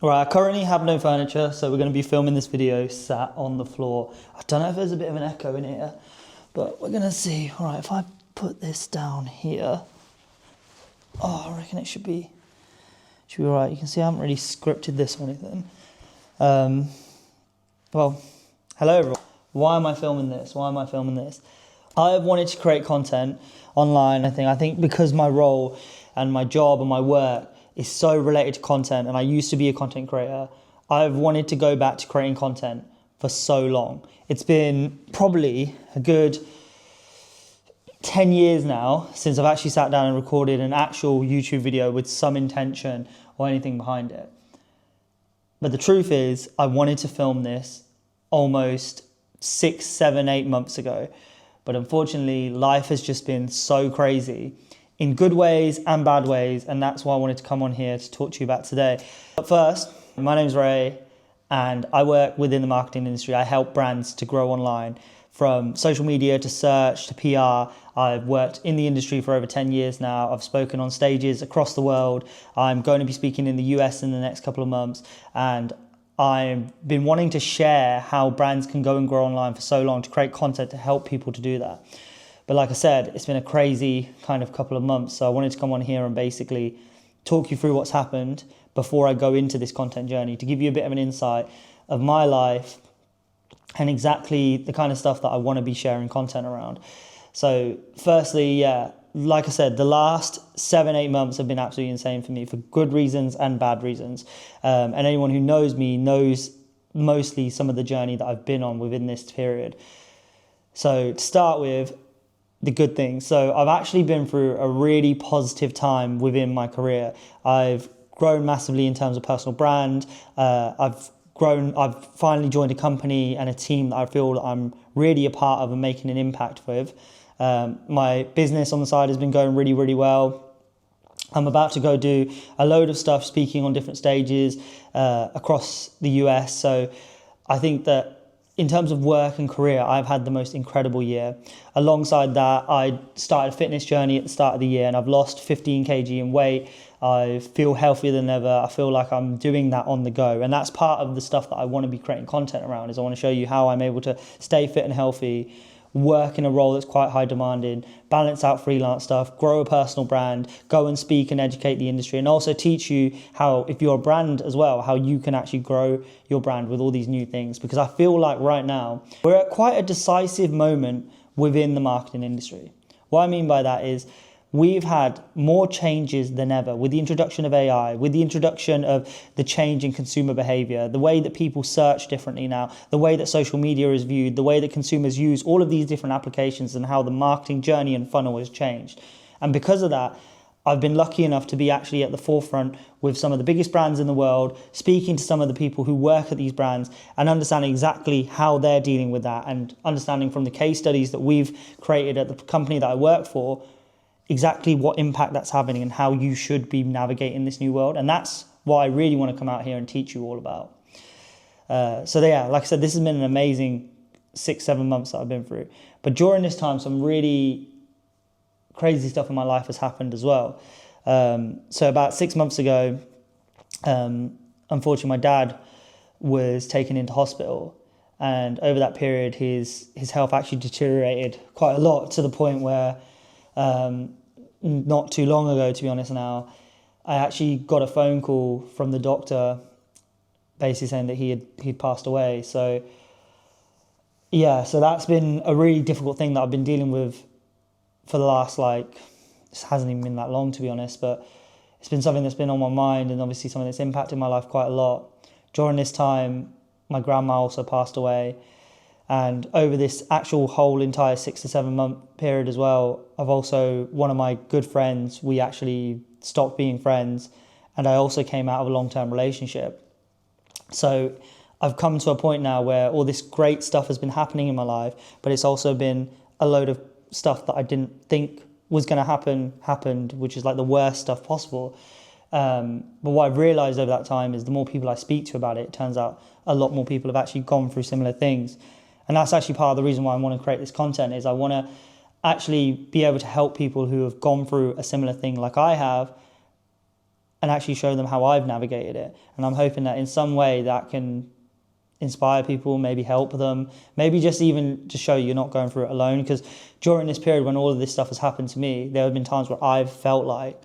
Right, I currently have no furniture, so we're going to be filming this video sat on the floor. I don't know if there's a bit of an echo in here, but we're going to see. All right, if I put this down here, I reckon it should be all right. You can see I haven't really scripted this or anything. Well, hello everyone. Why am I filming this? I've wanted to create content online, I think because my role and my job and my work is so related to content, and I used to be a content creator. I've wanted to go back to creating content for so long. It's been probably a good 10 years now since I've actually sat down and recorded an actual YouTube video with some intention or anything behind it. But the truth is, I wanted to film this almost 6, 7, 8 months ago. But unfortunately, life has just been so crazy in good ways and bad ways, and that's why I wanted to come on here to talk to you about today. But first, my name's Ray, and I work within the marketing industry. I help brands to grow online, from social media to search to PR. I've worked in the industry for over 10 years now. I've spoken on stages across the world. I'm going to be speaking in the US in the next couple of months, and I've been wanting to share how brands can go and grow online for so long, to create content to help people to do that. But like I said, it's been a crazy kind of couple of months. So I wanted to come on here and basically talk you through what's happened before I go into this content journey, to give you a bit of an insight of my life and exactly the kind of stuff that I want to be sharing content around. So firstly, like I said, the last 7, 8 months have been absolutely insane for me, for good reasons and bad reasons. And anyone who knows me knows mostly some of the journey that I've been on within this period. So to start with, the good things. So I've actually been through a really positive time within my career. I've grown massively in terms of personal brand. I've finally joined a company and a team that I feel that I'm really a part of and making an impact with. My business on the side has been going really, really well. I'm about to go do a load of stuff, speaking on different stages across the US. So I think that in terms of work and career, I've had the most incredible year. Alongside that, I started a fitness journey at the start of the year, and I've lost 15 kg in weight. I feel healthier than ever. I feel like I'm doing that on the go. And that's part of the stuff that I want to be creating content around, is I want to show you how I'm able to stay fit and healthy, work in a role that's quite high demanding, balance out freelance stuff, grow a personal brand, go and speak and educate the industry, and also teach you how, if you're a brand as well, how you can actually grow your brand with all these new things. Because I feel like right now we're at quite a decisive moment within the marketing industry. What I mean by that is, we've had more changes than ever with the introduction of AI, with the introduction of the change in consumer behavior, the way that people search differently now, the way that social media is viewed, the way that consumers use all of these different applications, and how the marketing journey and funnel has changed. And because of that, I've been lucky enough to be actually at the forefront with some of the biggest brands in the world, speaking to some of the people who work at these brands and understanding exactly how they're dealing with that, and understanding from the case studies that we've created at the company that I work for, exactly what impact that's having and how you should be navigating this new world. And that's what I really want to come out here and teach you all about. Like I said, this has been an amazing 6, 7 months that I've been through. But during this time, some really crazy stuff in my life has happened as well. So about 6 months ago, unfortunately, my dad was taken into hospital. And over that period, his health actually deteriorated quite a lot, to the point where not too long ago, to be honest now, I actually got a phone call from the doctor basically saying that he'd passed away. So that's been a really difficult thing that I've been dealing with for the last, this hasn't even been that long, to be honest, but it's been something that's been on my mind, and obviously something that's impacted my life quite a lot. During this time, my grandma also passed away. And over this actual whole entire 6 to 7 month period as well, one of my good friends, we actually stopped being friends, and I also came out of a long-term relationship. So I've come to a point now where all this great stuff has been happening in my life, but it's also been a load of stuff that I didn't think was going to happened, which is like the worst stuff possible. But what I've realised over that time is, the more people I speak to about it, it turns out a lot more people have actually gone through similar things. And that's actually part of the reason why I want to create this content, is I want to actually be able to help people who have gone through a similar thing like I have, and actually show them how I've navigated it. And I'm hoping that in some way that can inspire people, maybe help them, maybe just even to show you're not going through it alone. Because during this period when all of this stuff has happened to me, there have been times where I've felt like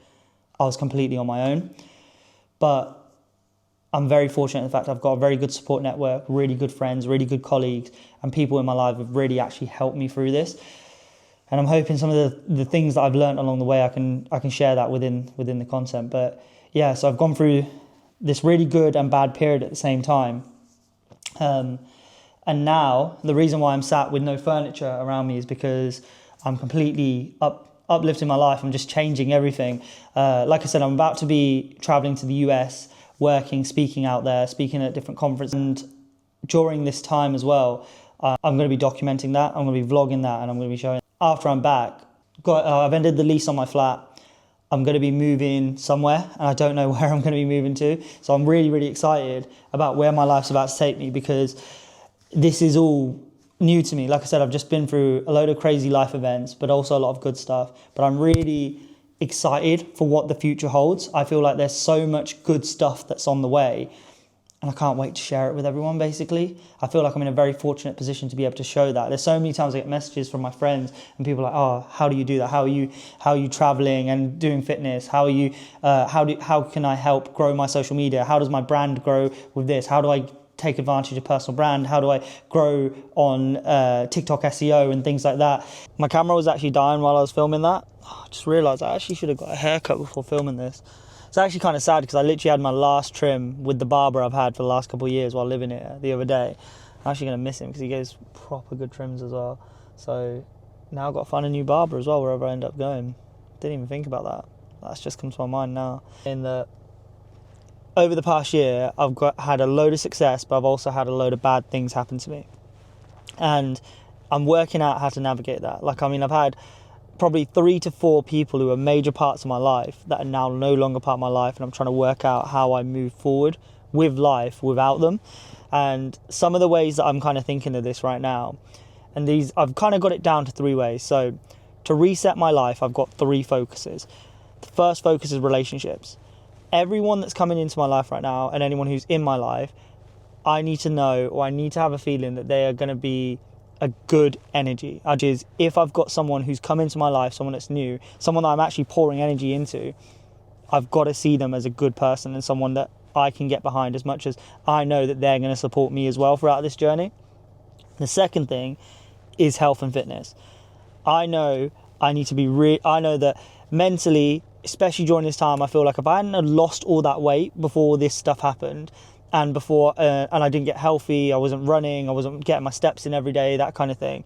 I was completely on my own. But I'm very fortunate in the fact I've got a very good support network, really good friends, really good colleagues, and people in my life have really actually helped me through this. And I'm hoping some of the things that I've learned along the way, I can share that within the content. But yeah, so I've gone through this really good and bad period at the same time. And now the reason why I'm sat with no furniture around me is because I'm completely uplifting my life. I'm just changing everything. Like I said, I'm about to be traveling to the US, working, speaking out there, speaking at different conferences. And during this time as well, I'm going to be documenting that. I'm going to be vlogging that, and I'm going to be showing. After I'm back, I've ended the lease on my flat. I'm going to be moving somewhere, and I don't know where I'm going to be moving to. So I'm really, really excited about where my life's about to take me, because this is all new to me. Like I said, I've just been through a load of crazy life events, but also a lot of good stuff. But I'm really excited for what the future holds. I feel like there's so much good stuff that's on the way, and I can't wait to share it with everyone, basically. I feel like I'm in a very fortunate position to be able to show that. There's so many times I get messages from my friends and people are like, oh, how do you do that? How are you traveling and doing fitness? How can I help grow my social media? How does my brand grow with this? How do I take advantage of personal brand? How do I grow on TikTok SEO and things like that? My camera was actually dying while I was filming that. I just realised I actually should have got a haircut before filming this. It's actually kind of sad because I literally had my last trim with the barber I've had for the last couple of years while living here the other day. I'm actually going to miss him because he gives proper good trims as well. So now I've got to find a new barber as well wherever I end up going. Didn't even think about that. That's just come to my mind now. Over the past year, I've had a load of success, but I've also had a load of bad things happen to me. And I'm working out how to navigate that. I've had probably 3 to 4 people who are major parts of my life that are now no longer part of my life, and I'm trying to work out how I move forward with life without them. And some of the ways that I'm kind of thinking of this right now, and these I've kind of got it down to 3 ways. So to reset my life, I've got 3 focuses. The first focus is relationships. Everyone that's coming into my life right now, and anyone who's in my life, I need to know, or I need to have a feeling that they are going to be a good energy. Which is, if I've got someone who's come into my life, someone that's new, someone that I'm actually pouring energy into, I've got to see them as a good person and someone that I can get behind, as much as I know that they're going to support me as well throughout this journey. The second thing is health and fitness. I know I need to be I know that mentally, especially during this time, I feel like if I hadn't lost all that weight before this stuff happened, and I didn't get healthy, I wasn't running, I wasn't getting my steps in every day, that kind of thing,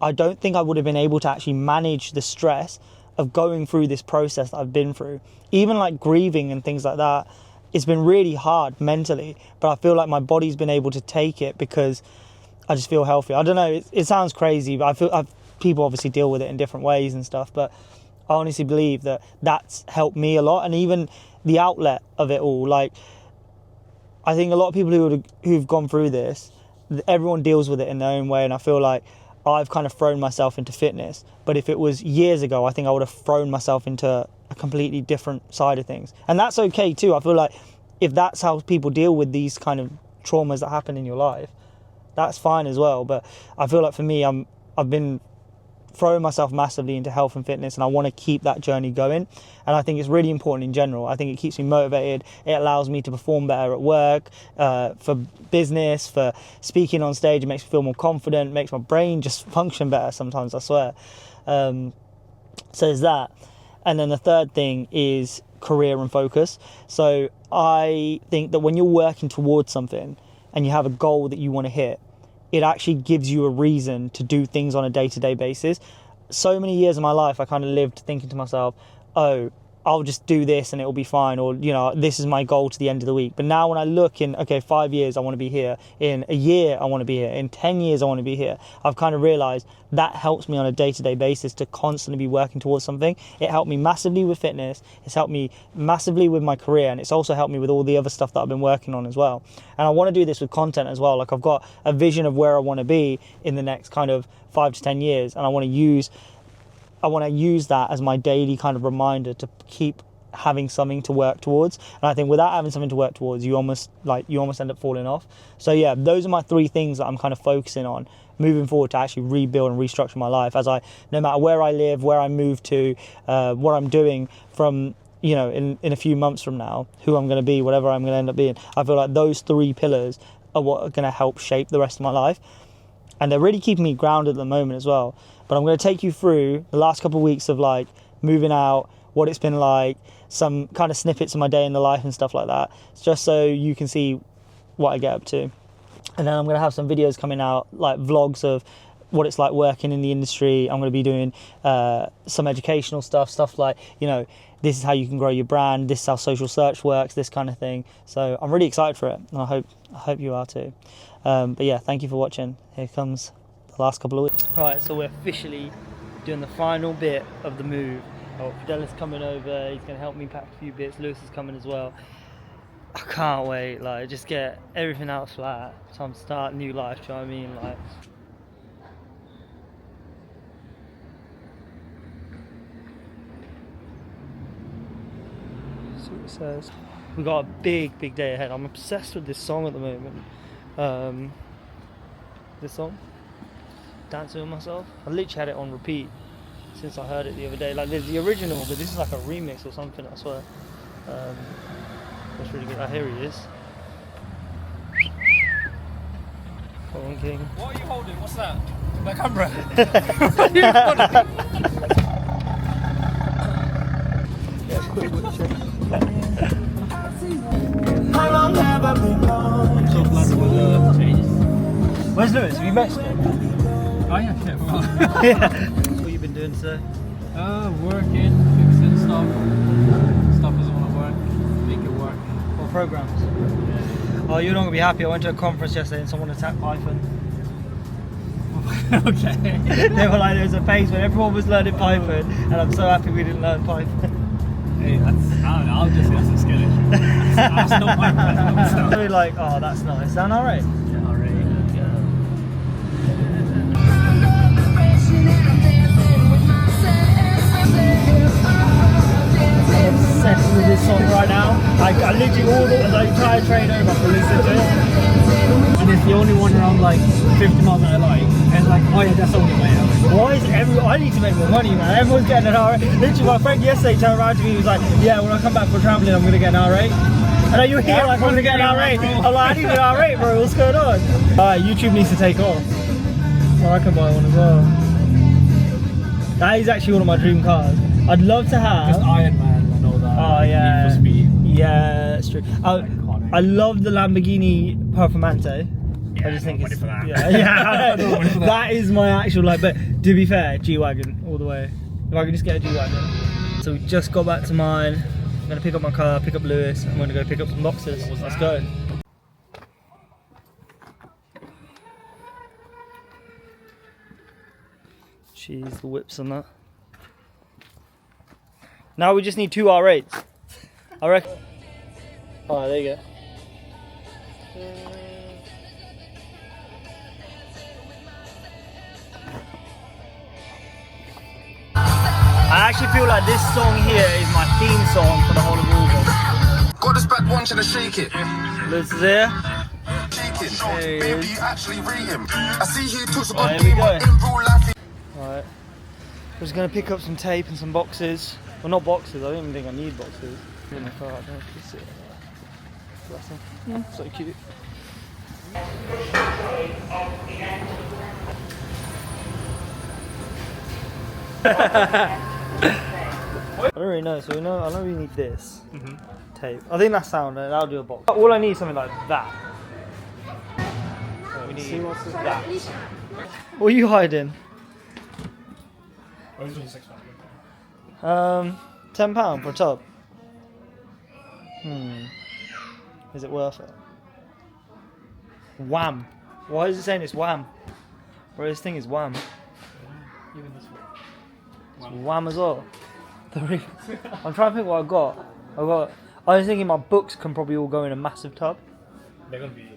I don't think I would have been able to actually manage the stress of going through this process that I've been through. Even like grieving and things like that, it's been really hard mentally, but I feel like my body's been able to take it because I just feel healthy. I don't know, it sounds crazy, but people obviously deal with it in different ways and stuff, but I honestly believe that that's helped me a lot. And even the outlet of it all, like, I think a lot of people who've gone through this, everyone deals with it in their own way, and I feel like I've kind of thrown myself into fitness. But if it was years ago, I think I would have thrown myself into a completely different side of things. And that's okay too. I feel like if that's how people deal with these kind of traumas that happen in your life, that's fine as well. But I feel like for me, I've been throwing myself massively into health and fitness, and I want to keep that journey going. And I think it's really important in general. I think it keeps me motivated. It allows me to perform better at work, for business, for speaking on stage. It makes me feel more confident, makes my brain just function better sometimes, I swear. So there's that. And then the third thing is career and focus. So I think that when you're working towards something and you have a goal that you want to hit, it actually gives you a reason to do things on a day-to-day basis. So many years of my life, I kind of lived thinking to myself, oh, I'll just do this and it'll be fine, or, you know, this is my goal to the end of the week. But now when I look in, okay, 5 years, I want to be here. In a year, I want to be here. In 10 years, I want to be here. I've kind of realized that helps me on a day-to-day basis to constantly be working towards something. It helped me massively with fitness. It's helped me massively with my career. And it's also helped me with all the other stuff that I've been working on as well. And I want to do this with content as well. Like, I've got a vision of where I want to be in the next kind of 5 to 10 years. And I want to use that as my daily kind of reminder to keep having something to work towards. And I think without having something to work towards, you almost end up falling off. So yeah, those are my 3 things that I'm kind of focusing on moving forward to actually rebuild and restructure my life, as no matter where I live, where I move to, what I'm doing from, in a few months from now, who I'm going to be, whatever I'm going to end up being. I feel like those 3 pillars are what are going to help shape the rest of my life. And they're really keeping me grounded at the moment as well. But I'm going to take you through the last couple of weeks of like moving out, what it's been like, some kind of snippets of my day in the life and stuff like that, just so you can see what I get up to. And then I'm going to have some videos coming out, like vlogs of what it's like working in the industry. I'm going to be doing some educational stuff like, this is how you can grow your brand, this is how social search works, this kind of thing. So I'm really excited for it, and I hope you are too. But yeah, thank you for watching. Here comes the last couple of weeks. All right, so we're officially doing the final bit of the move. Oh, Fidelis coming over, he's going to help me pack a few bits. Lewis is coming as well. I can't wait, like, just get everything out flat. Time to start a new life, do you know what I mean? Like, see what it says. We got a big day ahead. I'm obsessed with this song at the moment. This song, Dancing With Myself. I literally had it on repeat since I heard it the other day. Like, there's the original, but this is like a remix or something, I swear. That's really good. Here he is. Come on, King. What are you holding? What's that? My camera. What are you holding? Yeah, quick check. How long have I been gone? So glad with the changes. Where's Lewis? Have you messed him? Oh yeah, well. Yeah. What you been doing today? Working, fixing stuff. Stuff doesn't want to work. Make it work. What programs? Yeah. Oh, you're not gonna be happy. I went to a conference yesterday and someone attacked Python. Okay. They were like, there was a phase when everyone was learning Python, and I'm so happy we didn't learn Python. Hey, I'll just say that's a skill issue. That's not my problem. I'll be like, oh, that's nice. Sound alright? Yeah, alright. I'm obsessed with this song right now. I literally all the entire train over to listen to it. And it's the only one around like 50 miles that I like. And it's like, oh yeah, that's the only way out. Why is everyone? I need to make more money, man. Everyone's getting an R8. Literally, my friend yesterday turned around to me. He was like, "Yeah, when I come back from traveling, I'm gonna get an R8." And are you here? Like, I'm gonna get an R8. I'm like, I need an R8, bro. What's going on? Alright, YouTube needs to take off. So I can buy one as well. That is actually one of my dream cars. I'd love to have. Just Iron Man and all that. Oh yeah. Need for speed. Yeah, that's true. I love the Lamborghini Performante. Yeah, I just think money it's for that. yeah. No money for that. That is my actual like. But to be fair, G-Wagon all the way. If I could just get a G-Wagon. So we just got back to mine. I'm gonna pick up my car, pick up Lewis. I'm gonna go pick up some boxes. Let's go. Jeez, the whips on that. Now we just need 2 R8s. I reckon. Oh, there you go. I actually feel like this song here is my theme song for the whole of August. Got this bad one, should I shake it? Lewis is here. Shake it. There he Baby, is. you actually rate him. I see he talks Oh, about here we game, but go. in real life, Alright. We're just gonna pick up some tape and some boxes. Well, not boxes, I don't even think I need boxes. In the car, I don't know if you can see it. Bless him. So cute. I don't really know, so I know we need this tape. I think that's sound, and that'll do a box. All I need is something like that. We need that. What are you hiding? £10 for a tub. Is it worth it? Wham. Why is it saying it's wham? Bro, this thing is wham. Even this one. It's wham as well. I'm trying to think what I got. I was thinking my books can probably all go in a massive tub. They're gonna be.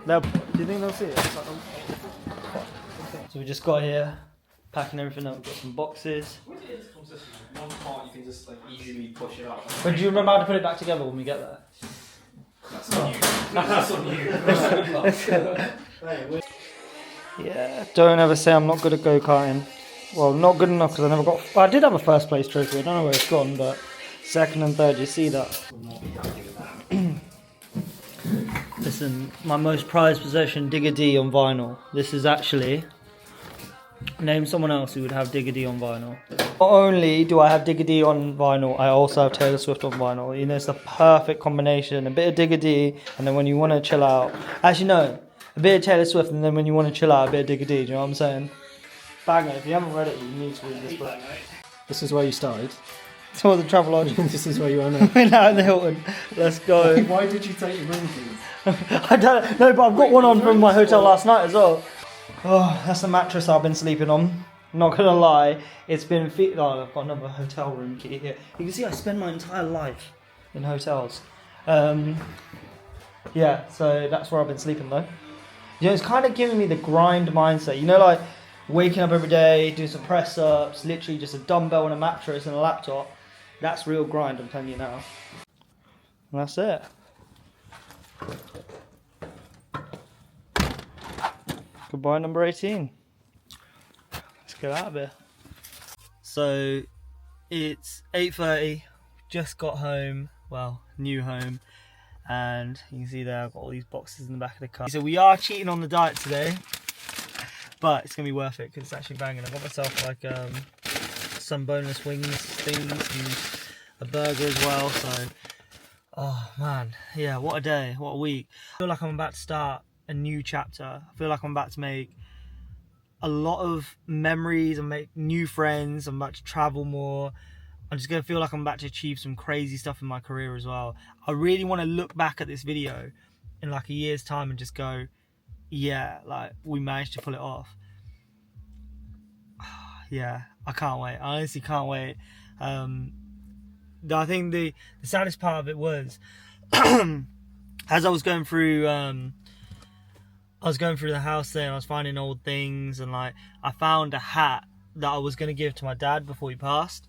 Do you think they'll see it? So we just got here, packing everything up. We've got some boxes. One part you can just like easily push it out. But do you remember how to put it back together when we get there? That's on you. That's on you. Yeah, don't ever say I'm not good at go-karting. Well, not good enough because I never got... Well, I did have a first place trophy, I don't know where it's gone, but second and third, you see that. Listen, my most prized possession, Digger D on vinyl. This is actually... Name someone else who would have Digger D on vinyl. Not only do I have Digger D on vinyl, I also have Taylor Swift on vinyl. You know, it's the perfect combination. A bit of Digger D, and then when you want to chill out... Actually, no. A bit of Taylor Swift, and then when you want to chill out, a bit of Digger D. Do you know what I'm saying? Banger. If you haven't read it, you need to read this book. This is where you started. It's all the Travelodge. This is where you are now. We're now in the Hilton. Let's go. Why did you take the room keys? I don't know, but I've got one on from my hotel last night as well. Oh, that's the mattress I've been sleeping on. Not gonna lie, it's been. Oh, I've got another hotel room key here. You can see I spend my entire life in hotels. Yeah, so that's where I've been sleeping though. You know, it's kind of giving me the grind mindset. You know, like waking up every day, doing some press ups, literally just a dumbbell and a mattress and a laptop. That's real grind, I'm telling you now. And that's it. Goodbye, number 18. Let's get out of here. So it's 8:30. Just got home. Well, new home. And you can see there I've got all these boxes in the back of the car. So we are cheating on the diet today, but it's gonna be worth it because it's actually banging. I got myself like some boneless wings things and a burger as well. So, oh man, yeah, what a day, what a week. I feel like I'm about to start a new chapter. I feel like I'm about to make a lot of memories and make new friends. I'm about to travel more. I'm just going to feel like I'm about to achieve some crazy stuff in my career as well. I really want to look back at this video in like a year's time and just go, yeah, like we managed to pull it off. Yeah, I can't wait. I honestly can't wait. I think the saddest part of it was as I was going through the house there and I was finding old things, and like I found a hat that I was going to give to my dad before he passed.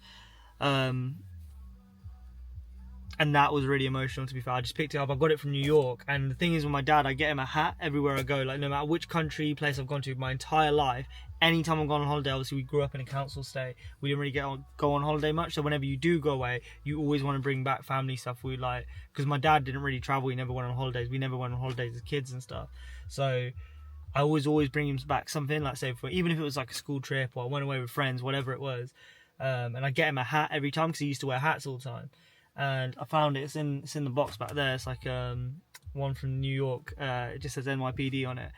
And that was really emotional, to be fair. I just picked it up. I got it from New York, and the thing is with my dad, I get him a hat everywhere I go. Like no matter which country, place I've gone to my entire life, anytime I've gone on holiday, obviously we grew up in a council state, we didn't really go on holiday much, so whenever you do go away, you always want to bring back family stuff. We like, because my dad didn't really travel, he never went on holidays, we never went on holidays as kids and stuff, so I always bring him back something, like say, even if it was like a school trip or I went away with friends, whatever it was. And I get him a hat every time because he used to wear hats all the time. And I found it. It's in the box back there. It's like one from New York. It just says NYPD on it.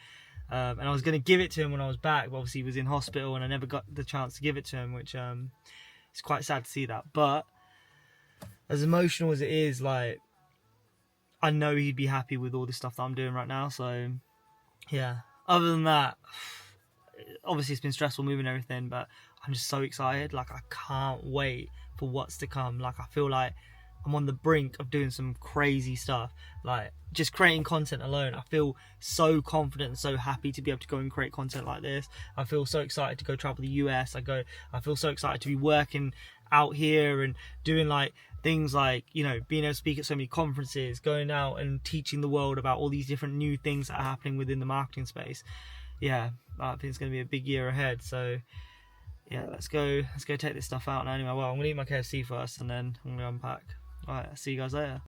And I was going to give it to him when I was back, but obviously he was in hospital and I never got the chance to give it to him, which it's quite sad to see that. But as emotional as it is, like I know he'd be happy with all the stuff that I'm doing right now. So yeah. Other than that, obviously it's been stressful moving everything, but I'm just so excited. Like I can't wait for what's to come. Like I feel like I'm on the brink of doing some crazy stuff. Like just creating content alone, I feel so confident and so happy to be able to go and create content like this. I feel so excited to go travel the US. I feel so excited to be working out here and doing like things like, you know, being able to speak at so many conferences, going out and teaching the world about all these different new things that are happening within the marketing space. Yeah, I think it's going to be a big year ahead. So yeah, let's go take this stuff out now anyway. Well, I'm going to eat my KFC first and then I'm going to unpack. Alright, I'll see you guys later.